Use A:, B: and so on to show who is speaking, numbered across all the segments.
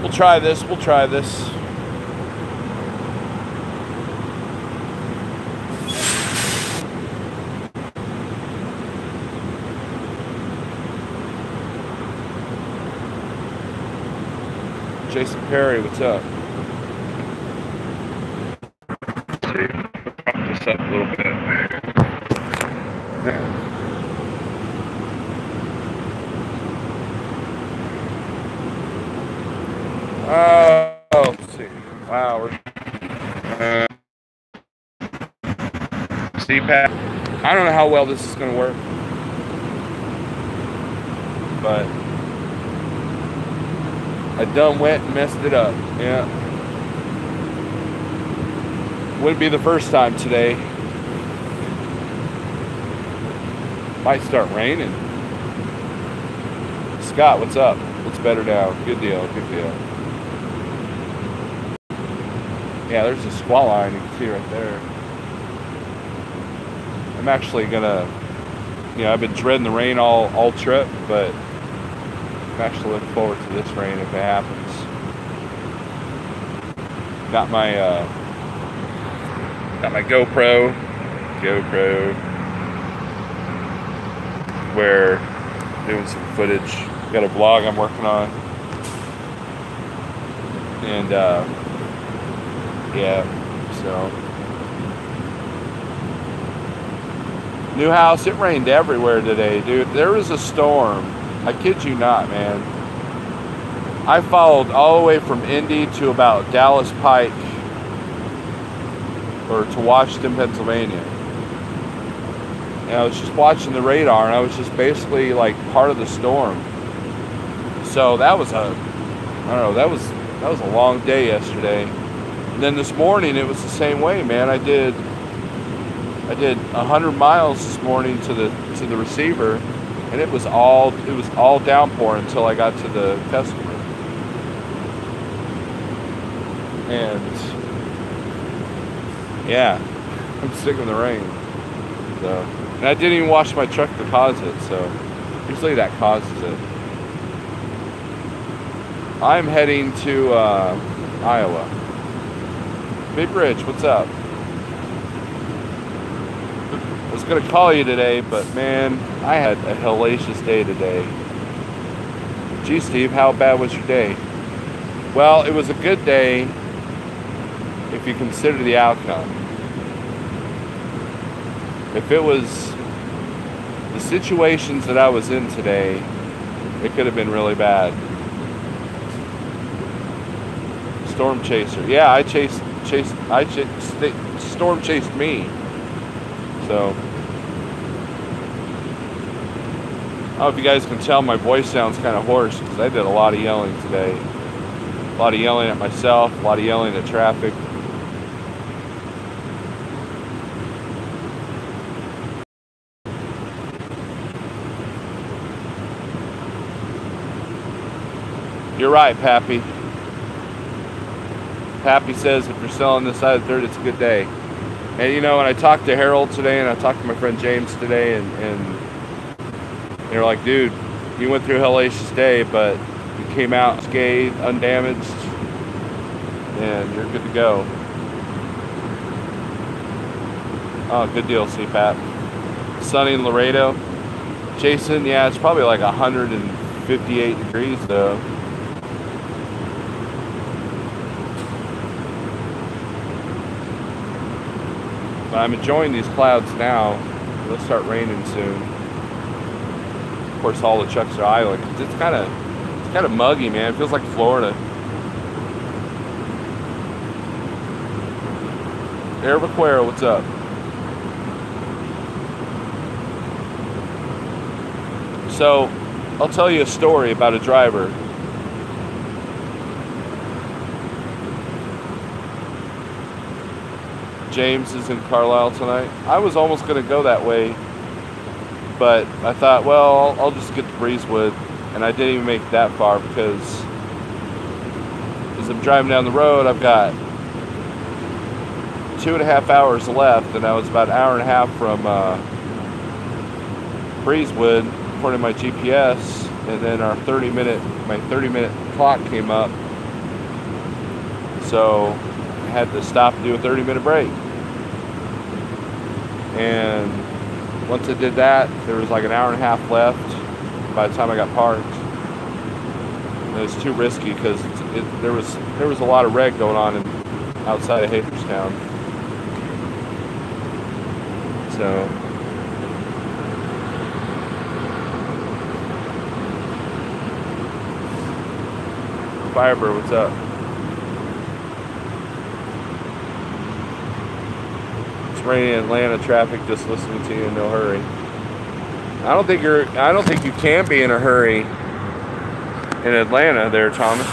A: We'll try this. We'll try this. Jason Perry, what's up?
B: Let's see. Prop this up a little bit.
A: Yeah. Oh, let's see. Wow, we're
B: CPAP.
A: I don't know how well this is going to work, but I done went and messed it up. Yeah. Wouldn't be the first time today. Might start raining. Scott, what's up? What's better now? Good deal, good deal. Yeah, there's a squall line you can see right there. I'm actually gonna, I've been dreading the rain all trip, but I'm actually looking forward to this rain if it happens. Got my GoPro, where doing some footage. Got a vlog I'm working on, and yeah, so. New house, it rained everywhere today, dude. There was a storm. I kid you not, man. I followed all the way from Indy to about Dallas Pike, or to Washington, Pennsylvania. And I was just watching the radar, and I was just basically like part of the storm. So that was that was a long day yesterday. And then this morning it was the same way, man. I did 100 miles this morning to the receiver, and it was all downpour until I got to the customer. And yeah, I'm sick of the rain. So, and I didn't even wash my truck to cause it, so usually that causes it. I'm heading to Iowa. Big Rich, what's up? I was gonna call you today, but man, I had a hellacious day today. Gee, Steve, how bad was your day? Well, it was a good day if you consider the outcome. If it was the situations that I was in today, it could have been really bad. Storm chaser. Yeah, storm chased me. So, I don't know if you guys can tell my voice sounds kind of hoarse because I did a lot of yelling today. A lot of yelling at myself, a lot of yelling at traffic. You're right, Pappy. Pappy says if you're selling this side of the dirt, it's a good day. And and I talked to Harold today, and I talked to my friend James today, and they're like, dude, you went through a hellacious day, but you came out unscathed, undamaged, and you're good to go. Oh, good deal, CPAP. Sunny in Laredo. Jason, yeah, it's probably like 158 degrees, though. But I'm enjoying these clouds now. It'll start raining soon. Of course, all the trucks are idling. It's kind of muggy, man. It feels like Florida. Air Vaquero, what's up? So, I'll tell you a story about a driver. James is in Carlisle tonight. I was almost going to go that way, but I thought, well, I'll just get to Breezewood, and I didn't even make it that far because as I'm driving down the road, I've got 2.5 hours left, and I was about an hour and a half from Breezewood, according to my GPS, and then my 30-minute clock came up, So I had to stop and do a 30-minute break. And once I did that, there was like an hour and a half left by the time I got parked. And it was too risky because there was a lot of reg going on outside of Hagerstown. So Firebird, what's up? It's raining in Atlanta traffic, just listening to you in no hurry. I don't think you can be in a hurry in Atlanta there, Thomas.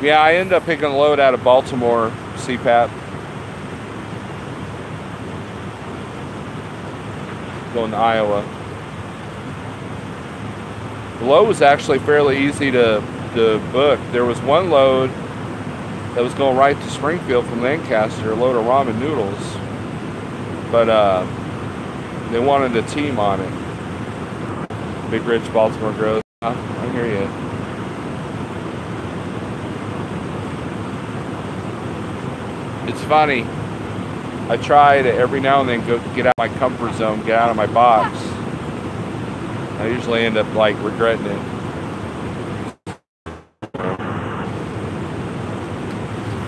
A: Yeah, I ended up picking a load out of Baltimore CPAP. Going to Iowa. The load was actually fairly easy to book. There was one load that was going right to Springfield from Lancaster, a load of ramen noodles. But they wanted a team on it. Big Ridge, Baltimore Grove. I hear you. It's funny. I try to every now and then go get out of my comfort zone, get out of my box. I usually end up like regretting it.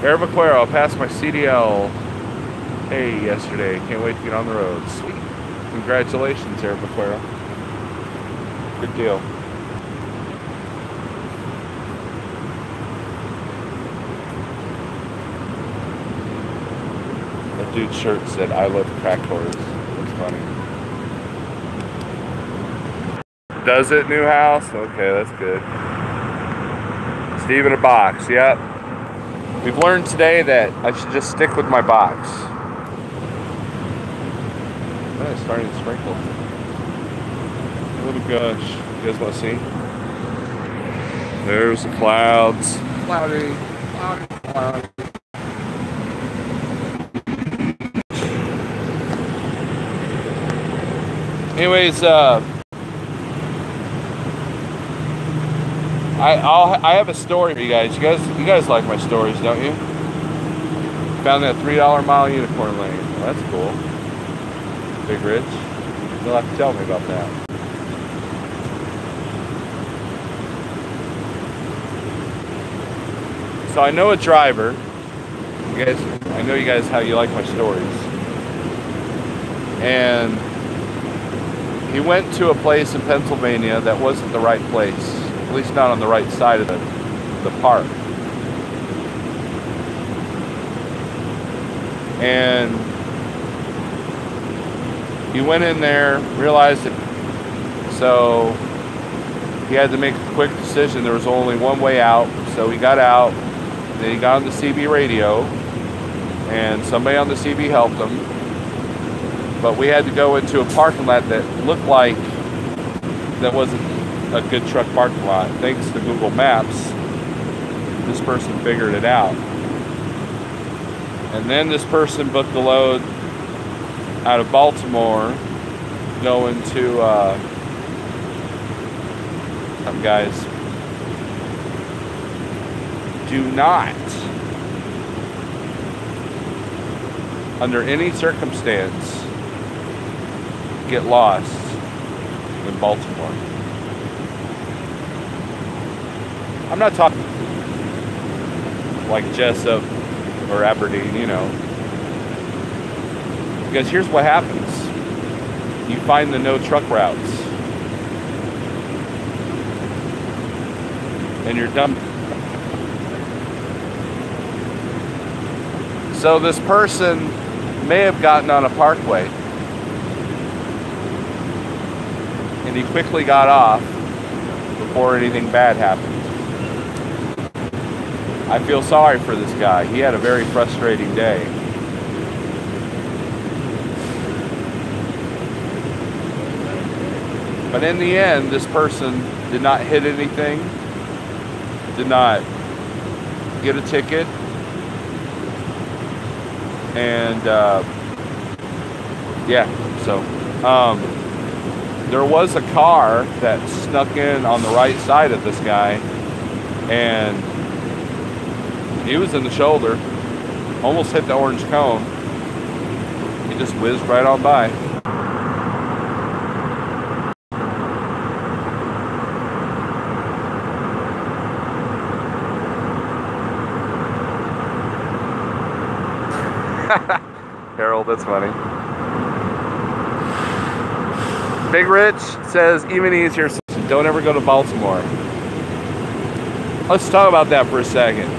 A: Air Vaquero, I passed my CDL yesterday. Can't wait to get on the road. Sweet. Congratulations, Air Vaquero. Good deal. That dude's shirt said, "I love crack whores." That's funny. Does it, new house? Okay, that's good. Steve in a box, yep. We've learned today that I should just stick with my box. Oh, it's starting to sprinkle. Oh my gosh. You guys want to see? There's the clouds. Cloudy, cloudy, cloudy. Anyways, I have a story for you guys. You guys like my stories, don't you? Found that $3 mile unicorn lane. Well, that's cool. Big Ridge. You'll have to tell me about that. So I know a driver. You guys, I know you guys how you like my stories. And he went to a place in Pennsylvania that wasn't the right place. At least not on the right side of the park. And he went in there, realized it, so he had to make a quick decision. There was only one way out, so he got out. Then he got on the CB radio, and somebody on the CB helped him. But we had to go into a parking lot that looked like that wasn't a good truck parking lot. Thanks to Google Maps, this person figured it out. And then this person booked the load out of Baltimore going to guys, do not under any circumstance get lost in Baltimore. I'm not talking like Jessup or Aberdeen, you know. Because here's what happens. You find the no truck routes. And you're done. So this person may have gotten on a parkway. And he quickly got off before anything bad happened. I feel sorry for this guy. He had a very frustrating day. But in the end, this person did not hit anything, did not get a ticket, and yeah, so there was a car that snuck in on the right side of this guy, and He was in the shoulder. Almost hit the orange cone. He just whizzed right on by. Harold, that's funny. Big Rich says, even easier, don't ever go to Baltimore. Let's talk about that for a second.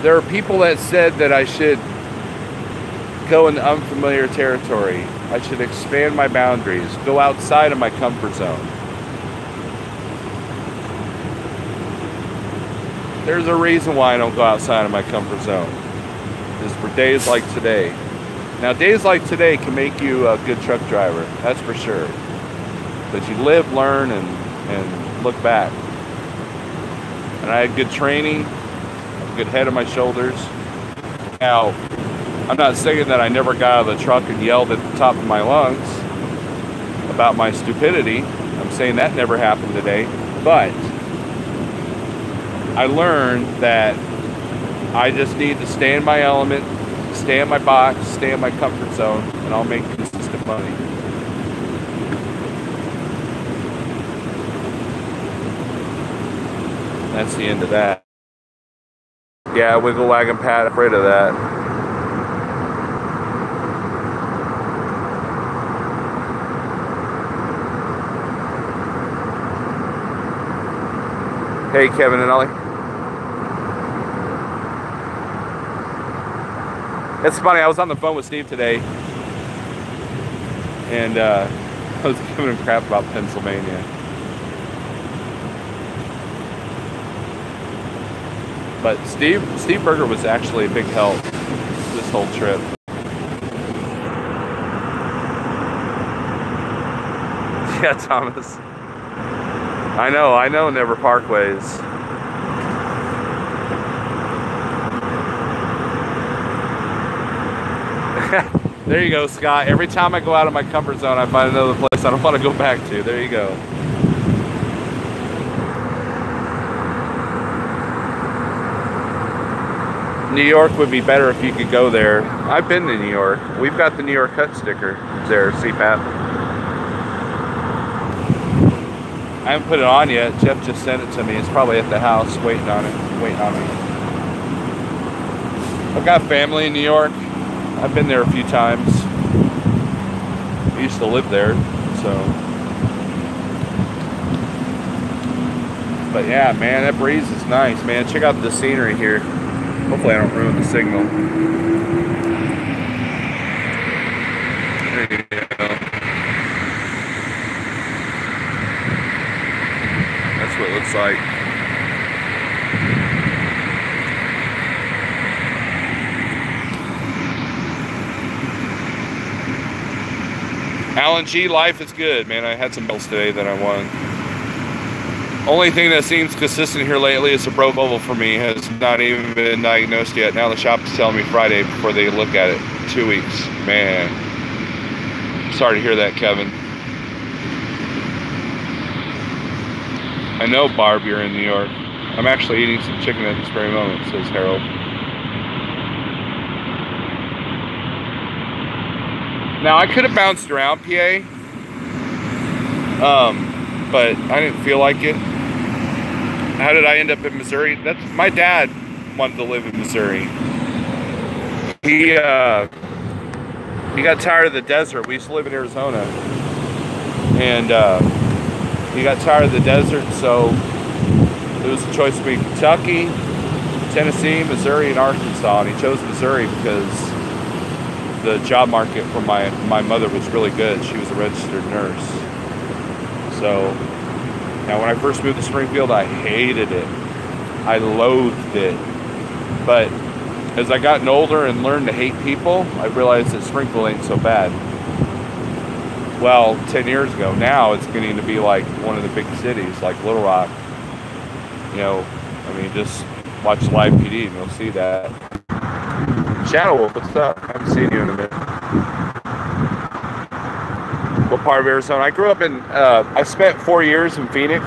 A: There are people that said that I should go into unfamiliar territory. I should expand my boundaries, go outside of my comfort zone. There's a reason why I don't go outside of my comfort zone. It's for days like today. Now, days like today can make you a good truck driver, that's for sure. But you live, learn, and look back. And I had good training, a good head on my shoulders. Now, I'm not saying that I never got out of the truck and yelled at the top of my lungs about my stupidity. I'm saying that never happened today. But I learned that I just need to stay in my element, stay in my box, stay in my comfort zone, and I'll make consistent money. That's the end of that. Yeah, Wiggle Wagon Pat, afraid of that. Hey, Kevin and Ollie. It's funny, I was on the phone with Steve today, and I was giving him crap about Pennsylvania. But Steve Berger was actually a big help this whole trip. Yeah, Thomas. I know Never Parkways. There you go, Scott. Every time I go out of my comfort zone, I find another place I don't want to go back to. There you go. New York would be better if you could go there. I've been to New York. We've got the New York Hut sticker there, CPAP. I haven't put it on yet. Jeff just sent it to me. It's probably at the house waiting on me. I've got family in New York. I've been there a few times. I used to live there, so. But yeah, man, that breeze is nice, man. Check out the scenery here. Hopefully I don't ruin the signal. There you go. That's what it looks like. Alan G, life is good, man. I had some bills today that I won. Only thing that seems consistent here lately is a broke oval for me. Has not even been diagnosed yet. Now the shop is telling me Friday before they look at it. 2 weeks. Man. Sorry to hear that, Kevin. I know, Barb, you're in New York. I'm actually eating some chicken at this very moment, says Harold. Now, I could have bounced around PA, but I didn't feel like it. How did I end up in Missouri? That's my dad wanted to live in Missouri. He got tired of the desert. We used to live in Arizona, and he got tired of the desert, so it was a choice between Kentucky, Tennessee, Missouri, and Arkansas, and he chose Missouri because the job market for my mother was really good. She was a registered nurse. So now when I first moved to Springfield, I hated it. I loathed it. But as I gotten older and learned to hate people, I realized that Springfield ain't so bad. Well, 10 years ago, now it's getting to be like one of the big cities, like Little Rock. You know, I mean, just watch Live PD and you'll see that. Shadow Wolf, what's up? I haven't seen you in a minute. What part of Arizona? I grew up in, I spent 4 years in Phoenix,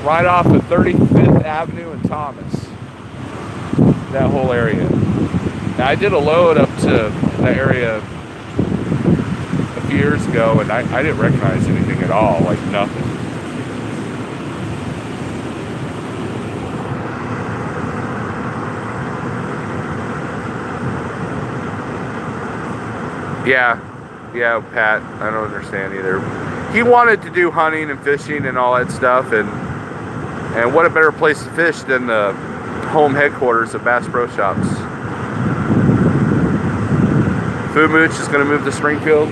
A: right off of 35th Avenue and Thomas. That whole area. Now, I did a load up to that area a few years ago, and I didn't recognize anything at all, like nothing. Yeah, Pat, I don't understand either. He wanted to do hunting and fishing and all that stuff, and what a better place to fish than the home headquarters of Bass Pro Shops. Food Mooch is going to move to Springfield.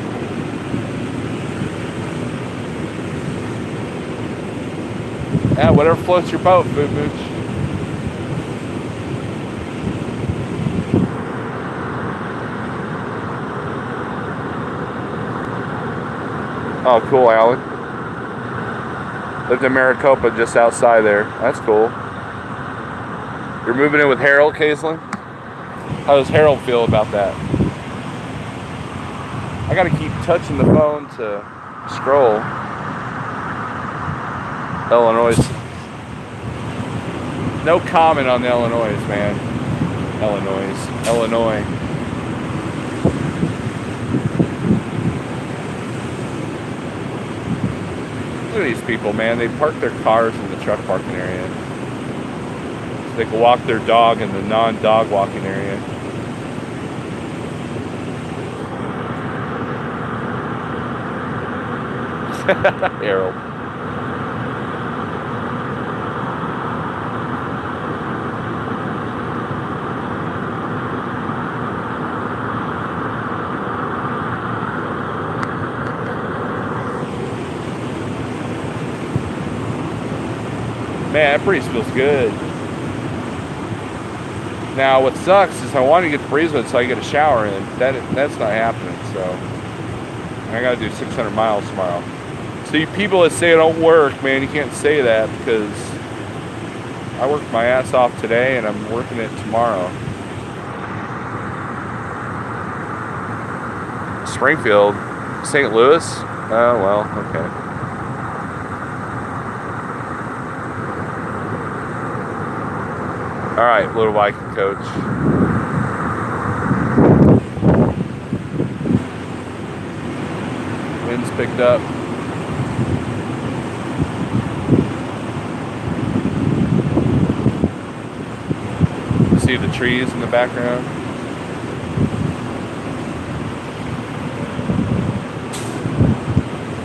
A: Yeah, whatever floats your boat, Food Mooch. Oh, cool, Alan. Lived in Maricopa, just outside there. That's cool. You're moving in with Harold, Kaislyn? How does Harold feel about that? I gotta keep touching the phone to scroll. Illinois. No comment on the Illinois, man. Illinois. Look at these people, man. They park their cars in the truck parking area. So they can walk their dog in the non-dog walking area. Harold. Man, that breeze feels good. Now, what sucks is I want to get the Breezewood so I get a shower in. That's not happening, so I got to do 600 miles tomorrow. So you people that say I don't work, man, you can't say that because I worked my ass off today and I'm working it tomorrow. Springfield, St. Louis? Oh, well, okay. All right, Little Viking Coach. Wind's picked up. See the trees in the background.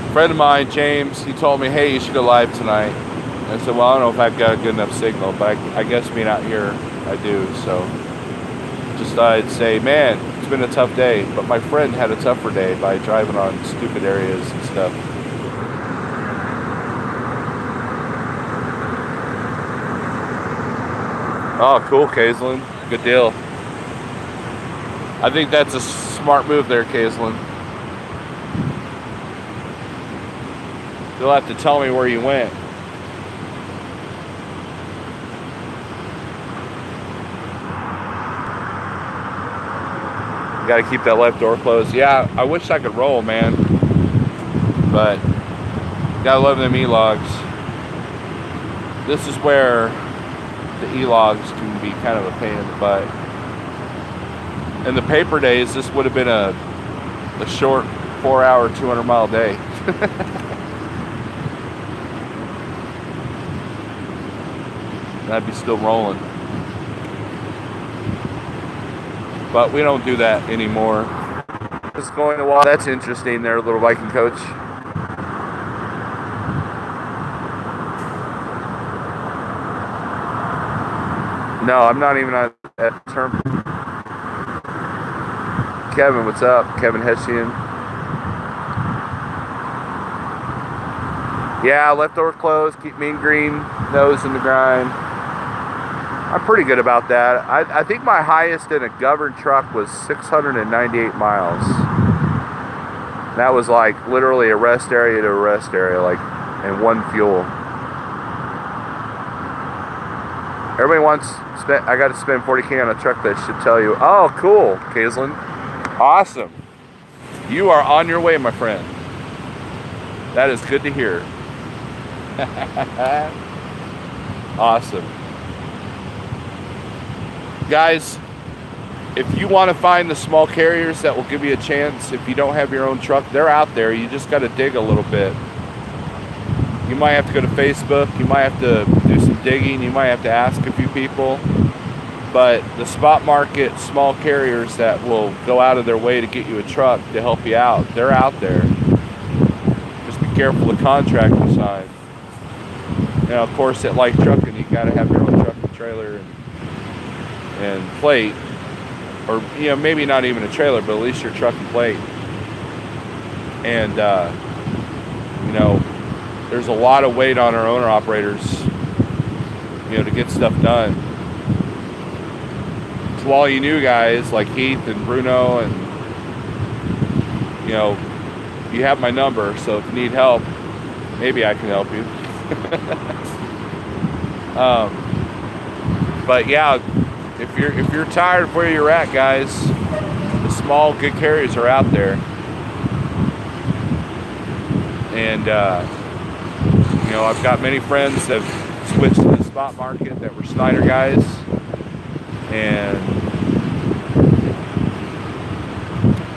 A: A friend of mine, James, he told me, hey, you should go live tonight. I said, well, I don't know if I've got a good enough signal, but I guess being out here, I do. So just thought I'd say, man, it's been a tough day. But my friend had a tougher day by driving on stupid areas and stuff. Oh, cool, Kaislyn. Good deal. I think that's a smart move there, Kaislyn. You'll have to tell me where you went. You gotta keep that left door closed. Yeah, I wish I could roll, man. But gotta love them E-logs. This is where the E-logs can be kind of a pain in the butt. In the paper days, this would have been a short 4-hour, 200-mile day. I'd be still rolling. But we don't do that anymore. Just going to walk. That's interesting there, Little Viking Coach. No, I'm not even at term. Kevin, what's up? Kevin Hessian. Yeah, left door closed. Keep Mean Green nose in the grind. I'm pretty good about that. I think my highest in a governed truck was 698 miles. That was like literally a rest area to a rest area, like, and one fuel. Everybody wants, I got to spend 40K on a truck that should tell you, oh, cool, Kaislyn. Awesome. You are on your way, my friend. That is good to hear. Awesome. Guys, if you want to find the small carriers that will give you a chance, if you don't have your own truck, they're out there. You just got to dig a little bit. You might have to go to Facebook. You might have to do some digging. You might have to ask a few people. But the spot market small carriers that will go out of their way to get you a truck to help you out, they're out there. Just be careful the contract you sign. You know, of course, at Like Trucking, you got to have your own truck and trailer and plate. Or, you know, maybe not even a trailer, but at least your truck and plate. And, you know, there's a lot of weight on our owner-operators, you know, to get stuff done. So all you new guys like Heath and Bruno and, you know, you have my number, so if you need help, maybe I can help you. But yeah, if you're tired of where you're at, guys, the small good carriers are out there. And you know, I've got many friends that have switched to the spot market that were Snyder guys, and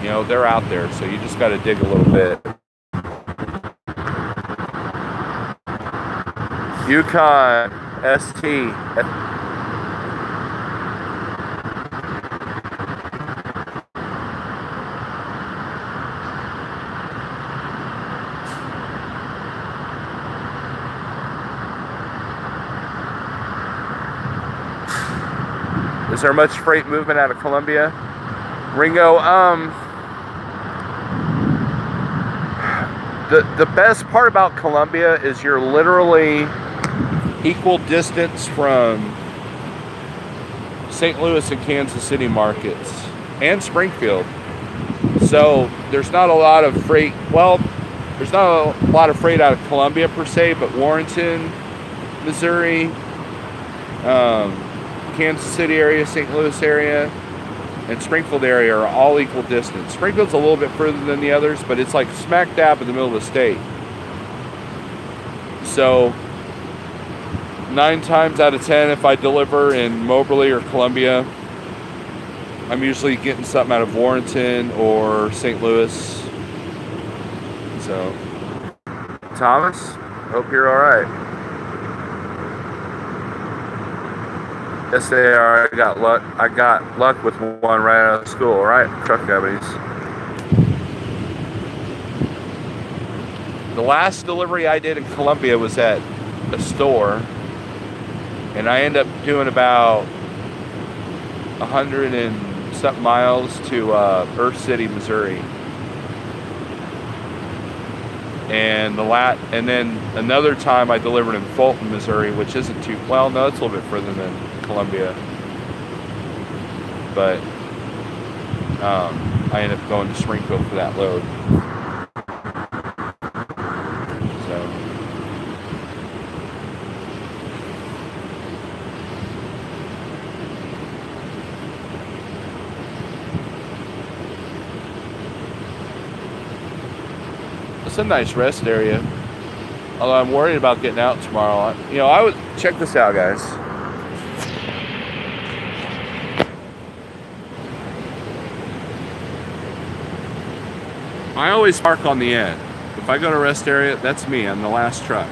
A: you know, they're out there, so you just got to dig a little bit. Yukon ST. Is there much freight movement out of Columbia? Ringo, the best part about Columbia is you're literally equal distance from St. Louis and Kansas City markets and Springfield. So there's not a lot of freight. Well, there's not a lot of freight out of Columbia per se, but Warrenton, Missouri, Kansas City area, St. Louis area, and Springfield area are all equal distance. Springfield's a little bit further than the others, but it's like smack dab in the middle of the state. So 9 times out of 10, if I deliver in Moberly or Columbia, I'm usually getting something out of Warrenton or St. Louis. So, Thomas, hope you're all right. Yes, they are. I got luck with one right out of school. All right, truck companies. The last delivery I did in Columbia was at a store, and I ended up doing about 100 and something miles to Earth City, Missouri. And then another time I delivered in Fulton, Missouri, which isn't too well. No, it's a little bit further than Columbia. But I ended up going to Springfield for that load. So it's a nice rest area. Although I'm worried about getting out tomorrow. You know, I would check this out, guys. I always park on the end. If I go to rest area, that's me. I'm the last truck.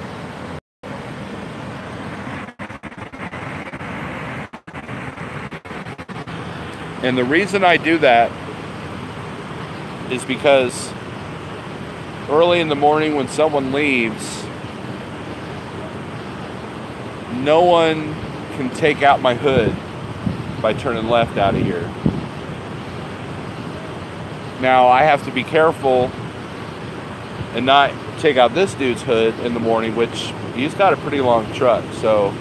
A: And the reason I do that is because early in the morning when someone leaves, no one can take out my hood by turning left out of here. Now I have to be careful and not take out this dude's hood in the morning, which he's got a pretty long truck. So,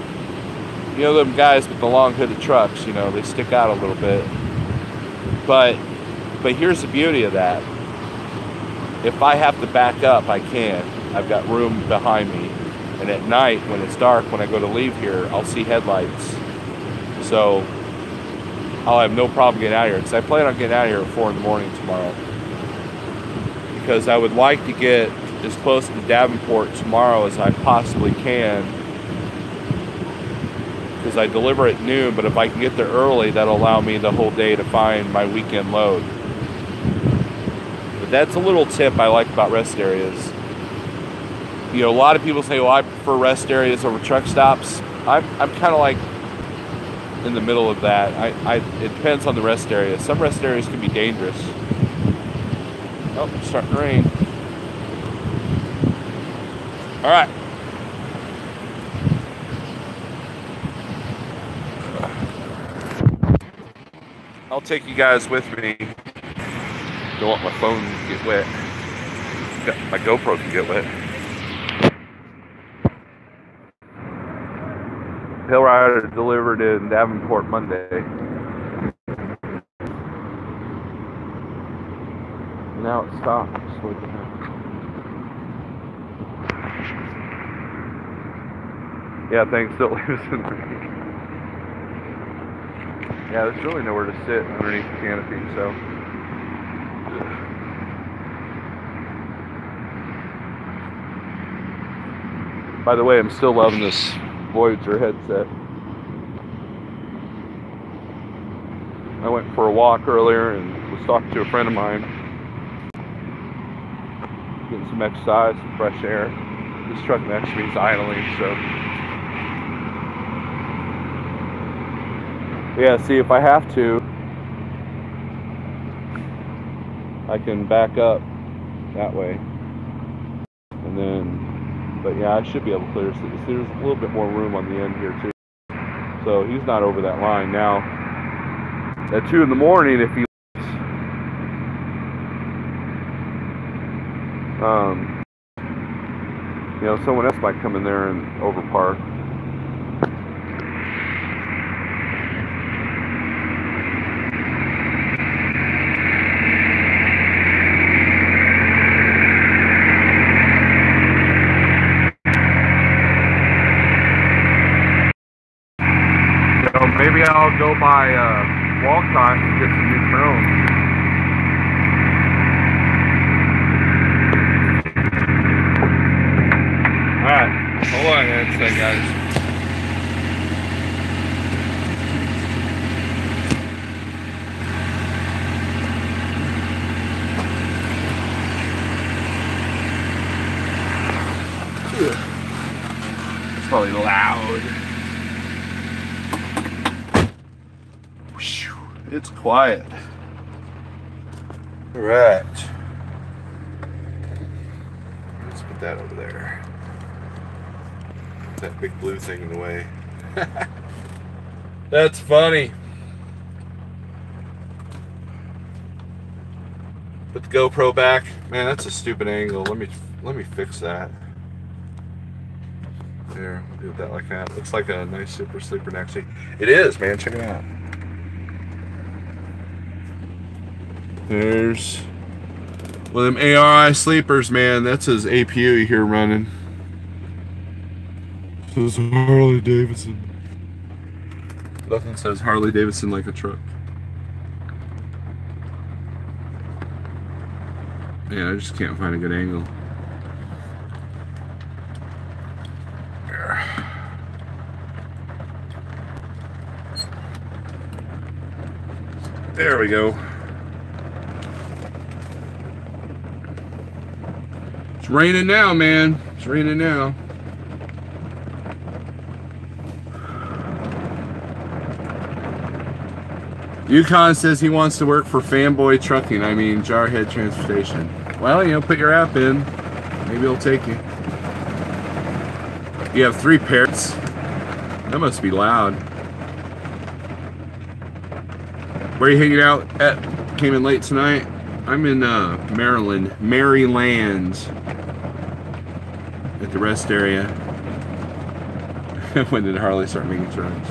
A: you know, them guys with the long hooded trucks, you know, they stick out a little bit. But here's the beauty of that. If I have to back up, I can. I've got room behind me. And at night, when it's dark, when I go to leave here, I'll see headlights. So I'll have no problem getting out of here. Because I plan on getting out of here at 4 in the morning tomorrow. Because I would like to get as close to Davenport tomorrow as I possibly can, because I deliver at noon, but if I can get there early, that'll allow me the whole day to find my weekend load. But that's a little tip I like about rest areas. You know, a lot of people say, well, I prefer rest areas over truck stops. I'm kind of like in the middle of that. It depends on the rest area. Some rest areas can be dangerous. Oh, it's starting to rain. All right. I'll take you guys with me. Don't want my phone to get wet. My GoPro can get wet. Hill Rider delivered in Davenport Monday. Now it stopped. Slowed down. Yeah, thanks. Don't leave us in the rain. Yeah, there's really nowhere to sit underneath the canopy, so. By the way, I'm still loving this Voyager headset. I went for a walk earlier and was talking to a friend of mine. Getting some exercise, some fresh air. This truck next to me is idling, so. Yeah, see, if I have to, I can back up that way. And then, but yeah, I should be able to clear. There's a little bit more room on the end here too. So he's not over that line. Now, at 2 in the morning, if he you know, someone else might come in there and overpark. Maybe I'll go by Walcott and get some new drones. Alright, hold on a second, guys. It's probably loud. It's quiet. All right. Let's put that over there. That big blue thing in the way. That's funny. Put the GoPro back. Man, that's a stupid angle. Let me fix that. There, we'll do that like that. Looks like a nice super sleeper next seat. It is, man. Check it out. There's one of them ARI sleepers, man. That's his APU you hear running. This is Harley Davidson. Nothing says Harley Davidson like a truck. Yeah, I just can't find a good angle. There we go. It's raining now, man. It's raining now. Yukon says he wants to work for Fanboy Trucking. I mean, Jarhead Transportation. Well, you know, put your app in. Maybe it'll take you. You have 3 parrots. That must be loud. Where are you hanging out at? Came in late tonight. I'm in Maryland, at the rest area. When did Harley start making trucks?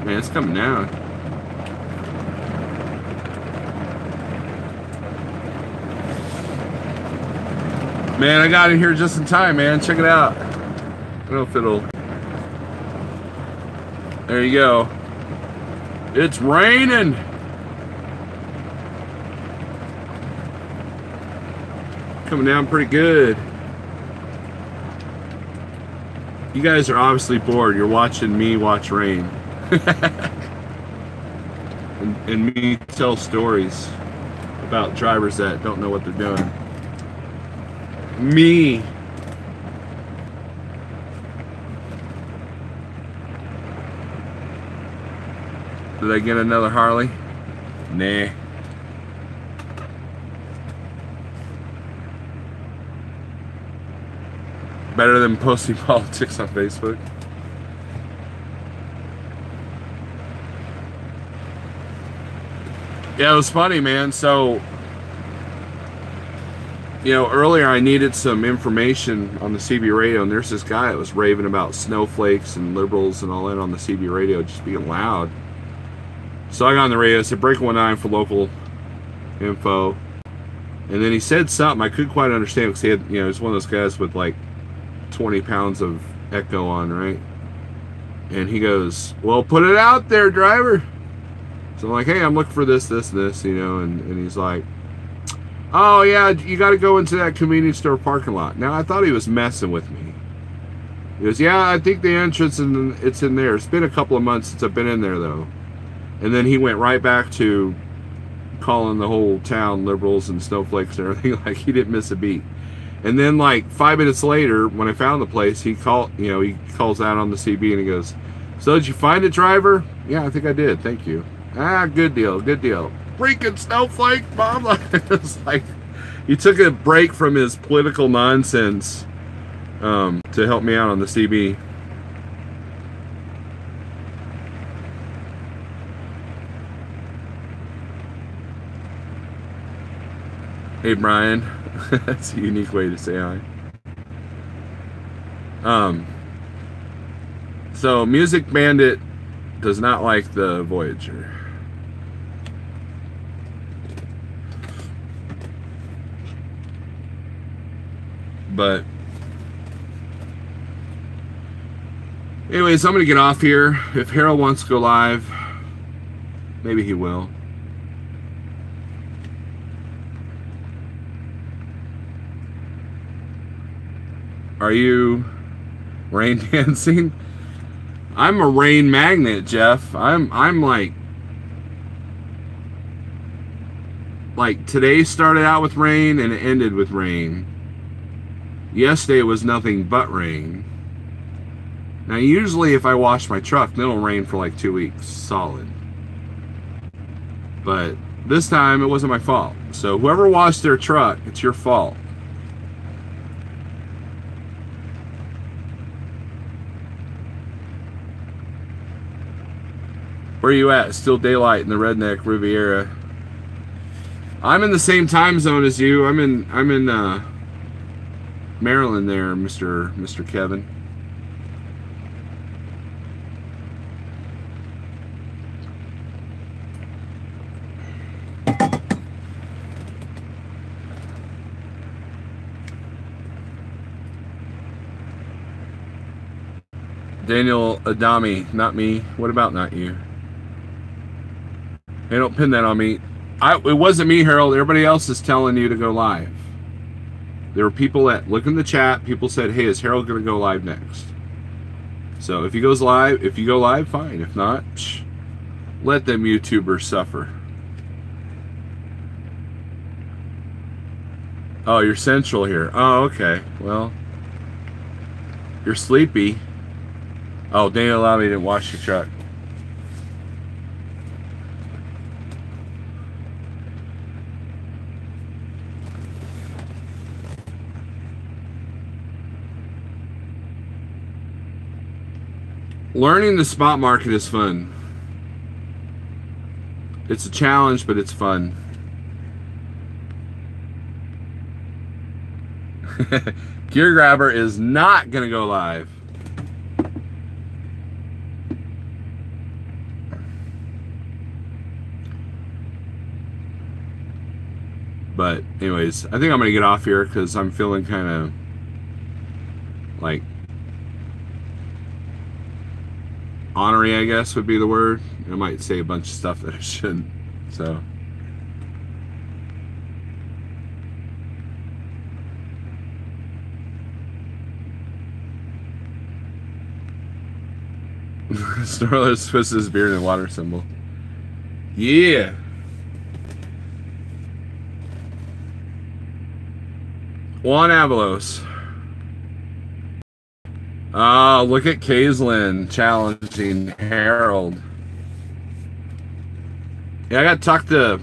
A: Man, it's coming down. Man, I got in here just in time, man. Check it out. I don't know if it'll... There you go. It's raining. Coming down pretty good. You guys are obviously bored. You're watching me watch rain. and me tell stories about drivers that don't know what they're doing. Me. Did I get another Harley? Nah. Better than posting politics on Facebook. Yeah, it was funny, man. So, you know, earlier I needed some information on the CB radio, and there's this guy that was raving about snowflakes and liberals and all that on the CB radio, just being loud. So I got on the radio, said break 19 for local info. And then he said something I couldn't quite understand because he had, you know, he's one of those guys with like 20 pounds of echo on, right? And he goes, well, put it out there, driver. So I'm like, hey, I'm looking for this, you know, and he's like, oh yeah, you got to go into that convenience store parking lot. Now I thought he was messing with me. He goes, yeah, I think the entrance it's in there. It's been a couple of months since I've been in there though. And then he went right back to calling the whole town liberals and snowflakes and everything. Like he didn't miss a beat. And then like 5 minutes later, when I found the place, he calls out on the CB and he goes, so did you find a driver? Yeah, I think I did. Thank you. Ah, good deal, good deal. Freaking snowflake, Mom. It's like he took a break from his political nonsense to help me out on the CB. Hey, Brian. That's a unique way to say hi. So Music Bandit does not like the Voyager. But anyways, I'm gonna get off here. If Harold wants to go live, maybe he will. Are you rain dancing? I'm a rain magnet, Jeff. I'm like today started out with rain and it ended with rain. Yesterday was nothing but rain. Now usually if I wash my truck, then it'll rain for like 2 weeks solid. But this time it wasn't my fault. So whoever washed their truck, it's your fault. Where are you at? Still daylight in the redneck Riviera. I'm in the same time zone as you. I'm in Maryland there, Mr. Kevin. Daniel Adami, not me. What about not you? Hey, don't pin that on me. It wasn't me, Harold. Everybody else is telling you to go live. There were people that look in the chat. People said, "Hey, is Harold going to go live next?" So if he goes live, if you go live, fine. If not, let them YouTubers suffer. Oh, you're central here. Oh, okay. Well, you're sleepy. Oh, Daniel allowed me to wash your truck. Learning the spot market is fun. It's a challenge, but it's fun. Gear Grabber is not going to go live. But anyways, I think I'm going to get off here because I'm feeling kind of like honorary, I guess would be the word. I might say a bunch of stuff that I shouldn't. So Snorlax twists his beard in a water symbol. Yeah. Juan Avalos. Oh, look at Kaislyn challenging Harold. Yeah, I got to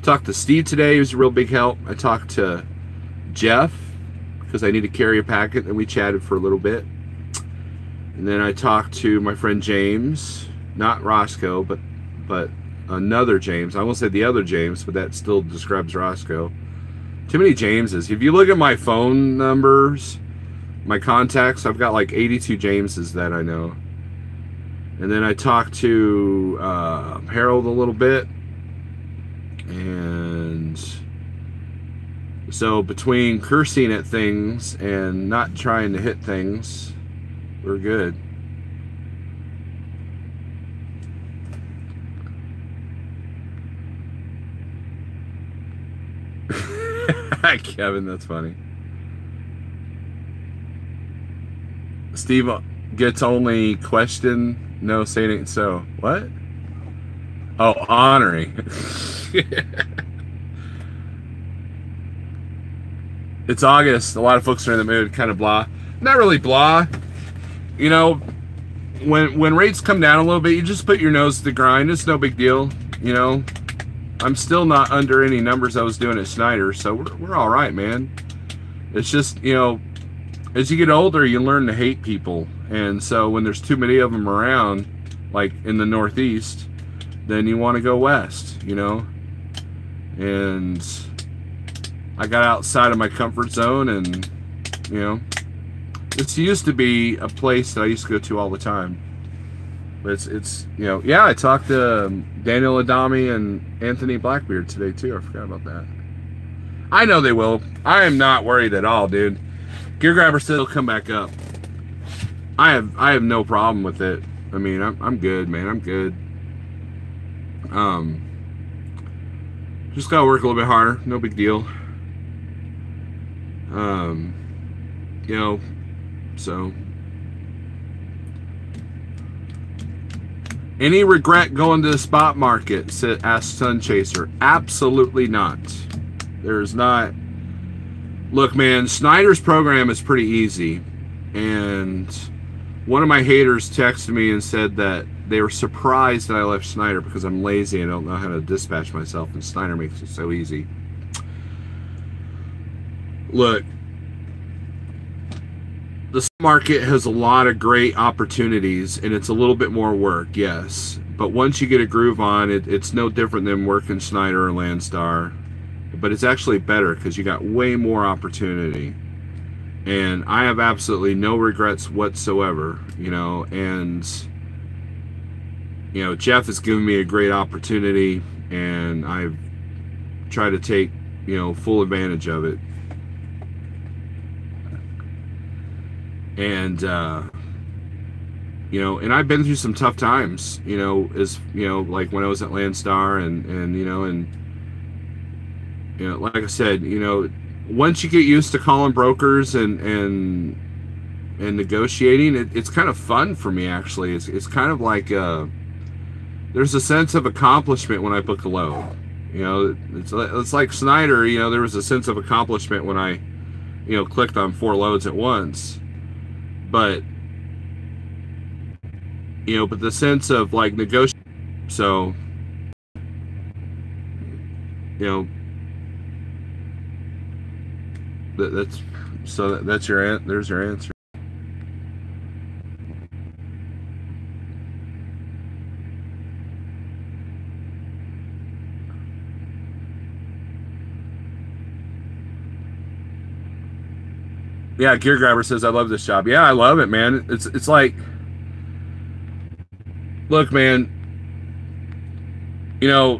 A: talk to Steve today. He was a real big help. I talked to Jeff because I need to carry a packet, and we chatted for a little bit. And then I talked to my friend James, not Roscoe, but another James. I won't say the other James, but that still describes Roscoe. Too many Jameses. If you look at my phone numbers, my contacts, I've got like 82 Jameses that I know. And then I talked to Harold a little bit. And so between cursing at things and not trying to hit things, we're good. Kevin, that's funny. Steve gets only question, no, say it ain't so. What? Oh, honoring. It's August. A lot of folks are in the mood, kind of blah. Not really blah. You know, when rates come down a little bit, you just put your nose to the grind. It's no big deal. You know, I'm still not under any numbers I was doing at Snyder, so we're all right, man. It's just, you know, as you get older, you learn to hate people. And so when there's too many of them around, like in the Northeast, then you want to go west, you know? And I got outside of my comfort zone, and, you know, this used to be a place that I used to go to all the time. But it's you know, yeah, I talked to Daniel Adami and Anthony Blackbeard today, too. I forgot about that. I know they will. I am not worried at all, dude. Gear Grabber said he'll come back up. I have no problem with it. I mean, I'm good, man. I'm good. Just gotta work a little bit harder. No big deal. You know, so any regret going to the spot market? Asked Sun Chaser. Absolutely not. There's not. Look, man, Snyder's program is pretty easy, and one of my haters texted me and said that they were surprised that I left Snyder because I'm lazy and I don't know how to dispatch myself, and Snyder makes it so easy. Look, the market has a lot of great opportunities, and it's a little bit more work, yes. But once you get a groove on it, it's no different than working Snyder or Landstar. But it's actually better because you got way more opportunity. And I have absolutely no regrets whatsoever, you know. And, you know, Jeff has given me a great opportunity, and I've tried to take, you know, full advantage of it. And, you know, and I've been through some tough times, you know, as, you know, like when I was at Landstar and you know, and, you know, like I said, you know, once you get used to calling brokers and negotiating, it's kind of fun for me, actually. It's kind of like, there's a sense of accomplishment when I book a load. You know, it's like Snyder, you know, there was a sense of accomplishment when I, you know, clicked on 4 loads at once. But, you know, but the sense of like negotiating, so, you know, that's your there's your answer. Yeah, Gear Grabber says, I love this job. Yeah, I love it, man. It's like, look, man, you know,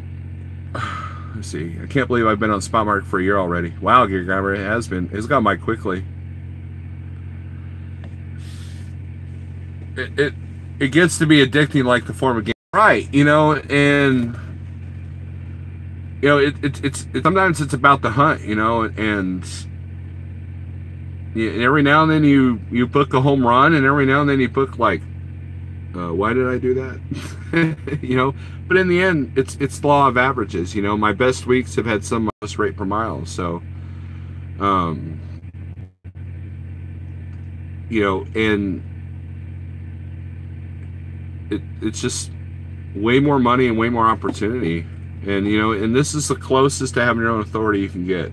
A: let's see. I can't believe I've been on Spot Market for a year already. Wow, Gear Grabber, it has been. It's gone by quickly. It gets to be addicting like the form of game, right? You know, and you know, it's sometimes it's about the hunt, you know, and every now and then you book a home run, and every now and then you book like
C: Why did I do that? You know, but in the end, it's the law of averages. You know, my best weeks have had some most rate per mile. So, um, you know, and it's just way more money and way more opportunity. And you know, and this is the closest to having your own authority you can get.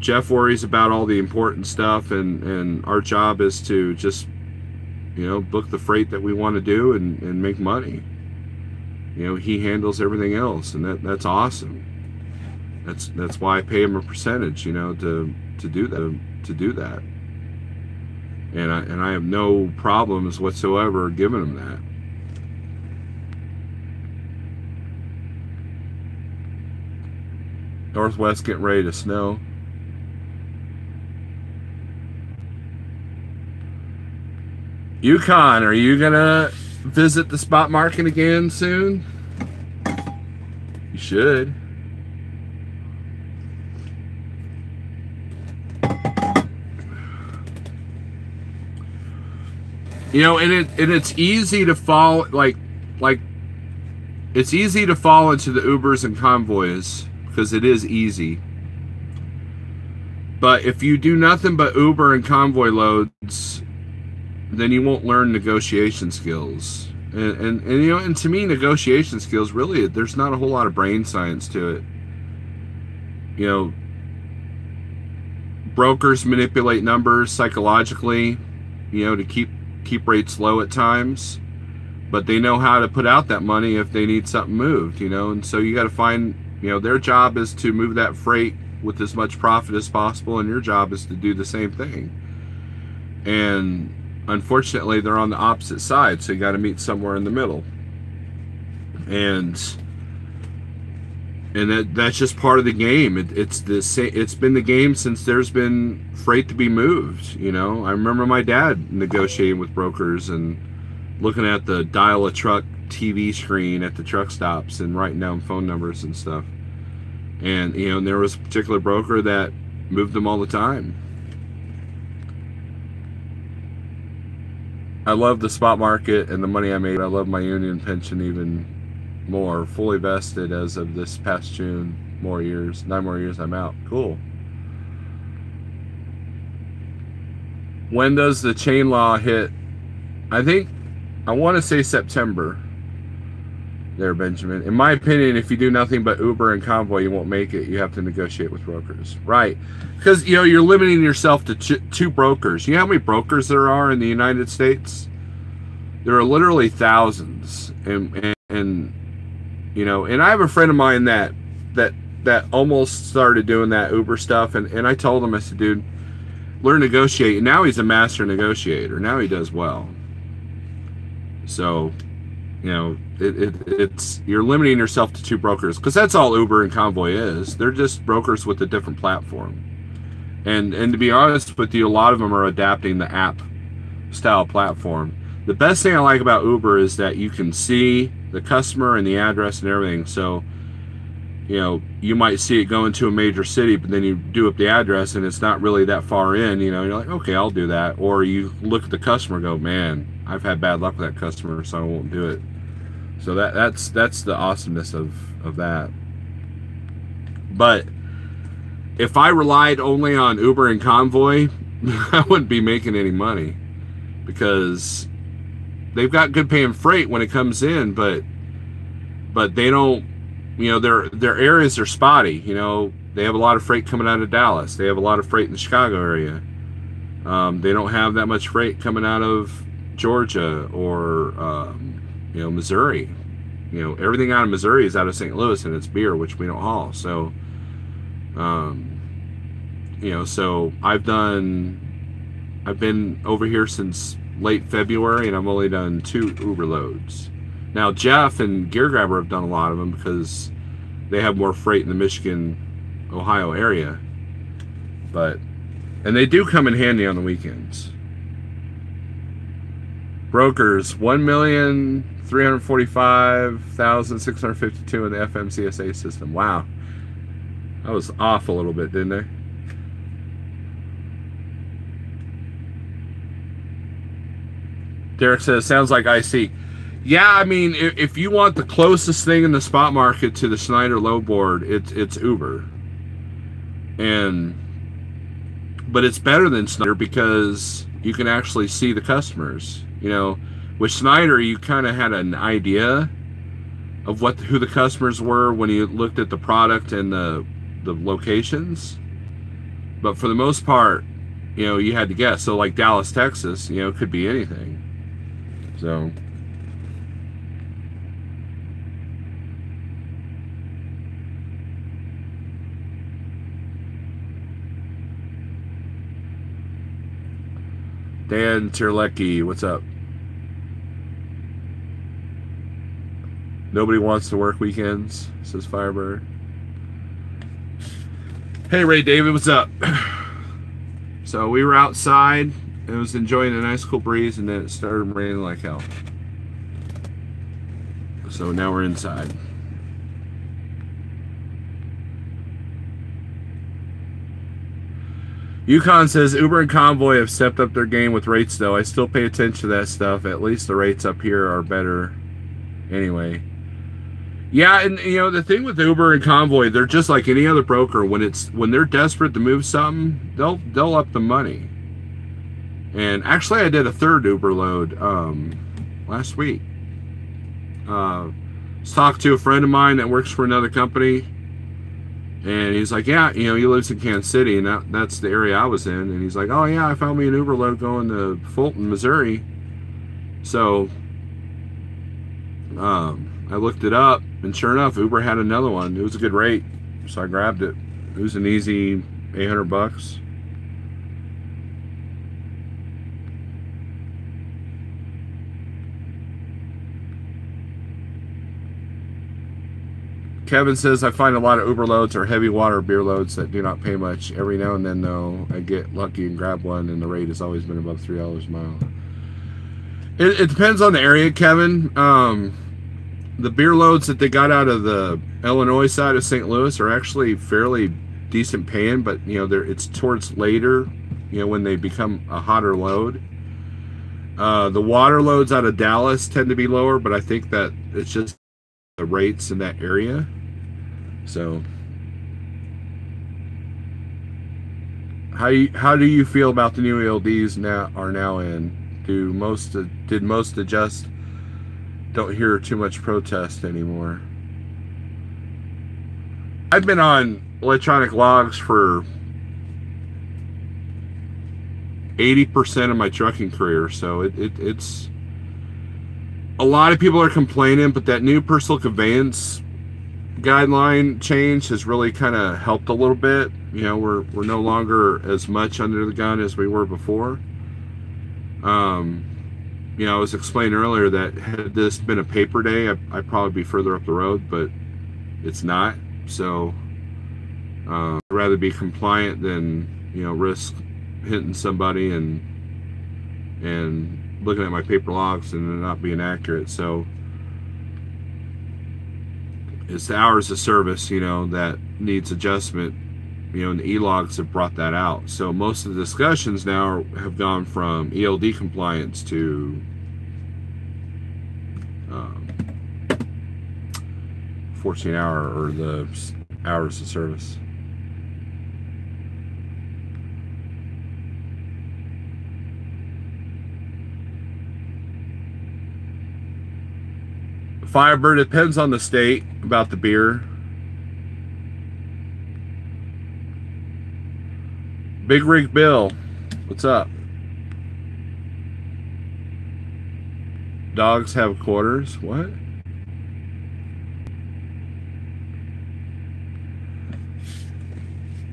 C: Jeff worries about all the important stuff, and our job is to just, you know, book the freight that we want to do and make money. You know, he handles everything else, and that's awesome. That's why I pay him a percentage, you know, to do that. And I have no problems whatsoever giving him that. Northwest getting ready to snow. Yukon, are you gonna visit the spot market again soon? You should. You know, and it's easy to fall like it's easy to fall into the Ubers and convoys because it is easy. But if you do nothing but Uber and convoy loads, then you won't learn negotiation skills. And you know, and to me, negotiation skills, really, there's not a whole lot of brain science to it. You know, brokers manipulate numbers psychologically, you know, to keep rates low at times, but they know how to put out that money if they need something moved, you know. And so you got to find, you know, their job is to move that freight with as much profit as possible, and your job is to do the same thing. And unfortunately, they're on the opposite side, so you got to meet somewhere in the middle. And that's just part of the game. It's been the game since there's been freight to be moved. You know, I remember my dad negotiating with brokers and looking at the dial a truck TV screen at the truck stops and writing down phone numbers and stuff. And you know, and there was a particular broker that moved them all the time. I love the spot market and the money I made. I love my union pension even more. Fully vested as of this past June. 9 more years I'm out. Cool. When does the chain law hit? I want to say September. There, Benjamin. In my opinion, if you do nothing but Uber and convoy, you won't make it. You have to negotiate with brokers. Right. Because, you know, you're limiting yourself to two brokers. You know how many brokers there are in the United States? There are literally thousands. And you know, and I have a friend of mine that almost started doing that Uber stuff. And I told him, I said, dude, learn to negotiate. And now he's a master negotiator. Now he does well. So, you know, it's you're limiting yourself to two brokers, because that's all Uber and Convoy is. They're just brokers with a different platform. And to be honest with you, a lot of them are adapting the app style platform. The best thing I like about Uber is that you can see the customer and the address and everything. So, you know, you might see it go into a major city, but then you do up the address and it's not really that far in, you know, you're like, okay, I'll do that. Or you look at the customer and go, man, I've had bad luck with that customer, so I won't do it. So that's the awesomeness of that. But if I relied only on Uber and Convoy, I wouldn't be making any money, because they've got good paying freight when it comes in, but they don't, you know, their areas are spotty. You know, they have a lot of freight coming out of Dallas. They have a lot of freight in the Chicago area. They don't have that much freight coming out of Georgia or you know, Missouri. You know, everything out of Missouri is out of St. Louis, and it's beer, which we don't haul. So, you know, so I've been over here since late February, and I've only done 2 Uber loads. Now, Jeff and Gear Grabber have done a lot of them because they have more freight in the Michigan, Ohio area. And they do come in handy on the weekends. Brokers, 1,345,652 in the FMCSA system. Wow. That was off a little bit, didn't I? Derek says, sounds like IC. Yeah, I mean, if you want the closest thing in the spot market to the Schneider load board, it's Uber. But it's better than Schneider because you can actually see the customers. You know, with Schneider, you kind of had an idea of who the customers were when you looked at the product and the locations. But for the most part, you know, you had to guess. So like Dallas, Texas, you know, it could be anything. So Dan Terlecki, what's up? Nobody wants to work weekends, says Firebird. Hey Ray David, what's up? So we were outside, and was enjoying a nice cool breeze, and then it started raining like hell. So now we're inside. Yukon says Uber and Convoy have stepped up their game with rates though. I still pay attention to that stuff. At least the rates up here are better anyway. Yeah, and you know the thing with Uber and Convoy, they're just like any other broker. When they're desperate to move something, they'll up the money. And actually I did a third Uber load last week. Was talking to a friend of mine that works for another company. And he's like, yeah, you know, he lives in Kansas City, and that's the area I was in. And he's like, oh, yeah, I found me an Uber load going to Fulton, Missouri. So I looked it up, and sure enough, Uber had another one. It was a good rate, so I grabbed it. It was an easy $800. Kevin says, I find a lot of Uber loads are heavy water beer loads that do not pay much. Every now and then, though, I get lucky and grab one, and the rate has always been above $3 a mile. It depends on the area, Kevin. The beer loads that they got out of the Illinois side of St. Louis are actually fairly decent paying, but, you know, it's towards later, you know, when they become a hotter load. The water loads out of Dallas tend to be lower, but I think that it's just the rates in that area. So how do you feel about the new ELDs now in? Did most adjust? Don't hear too much protest anymore. I've been on electronic logs for 80% of my trucking career, so it's a lot of people are complaining, but that new personal conveyance guideline change has really kind of helped a little bit. You know, we're no longer as much under the gun as we were before. You know, I was explaining earlier that had this been a paper day, I'd probably be further up the road, but it's not. So I'd rather be compliant than, you know, risk hitting somebody and looking at my paper logs and not being accurate. So it's the hours of service, you know, that needs adjustment, you know, and the e-logs have brought that out. So most of the discussions now have gone from ELD compliance to 14-hour or the hours of service. Firebird, it depends on the state about the beer. Big Rig Bill, what's up? Dogs have quarters? What?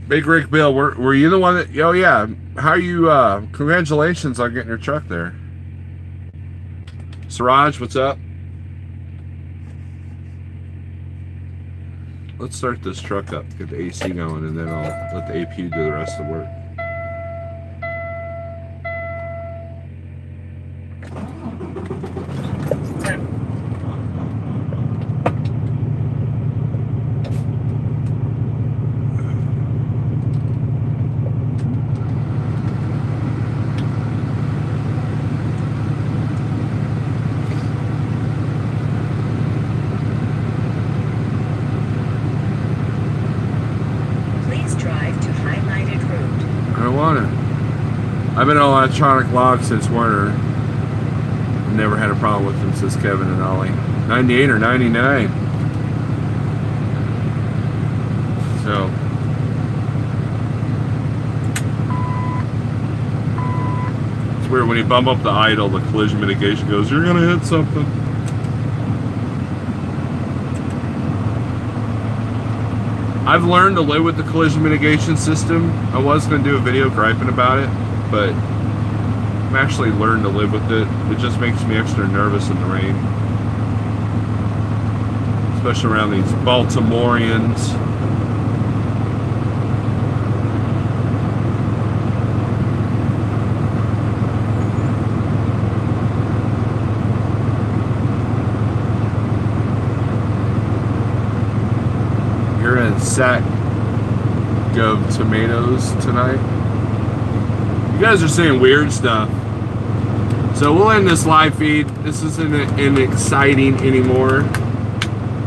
C: Big Rig Bill, were you the one that... Oh, yeah. How are you... congratulations on getting your truck there. Siraj, what's up? Let's start this truck up, get the AC going, and then I'll let the AP do the rest of the work. Tijuana. I've been on electronic log since Werner. Never had a problem with them since Kevin and Ollie. 98 or 99. So. It's weird when you bump up the idle, the collision mitigation goes, you're gonna hit something. I've learned to live with the collision mitigation system. I was going to do a video griping about it, but I've actually learned to live with it. It just makes me extra nervous in the rain. Especially around these Baltimoreans. Sack of tomatoes tonight. You guys are saying weird stuff. So we'll end this live feed. This isn't exciting anymore.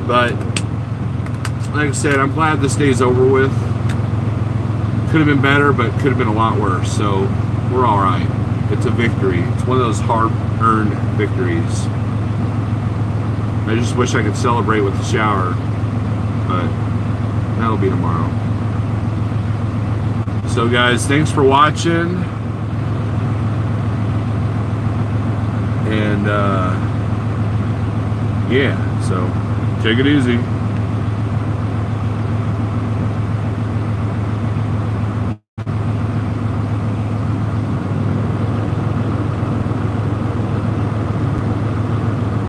C: But like I said, I'm glad this day's over with. Could have been better, but could have been a lot worse. So we're alright. It's a victory. It's one of those hard-earned victories. I just wish I could celebrate with the shower. But that'll be tomorrow. So guys, thanks for watching. And yeah, so take it easy.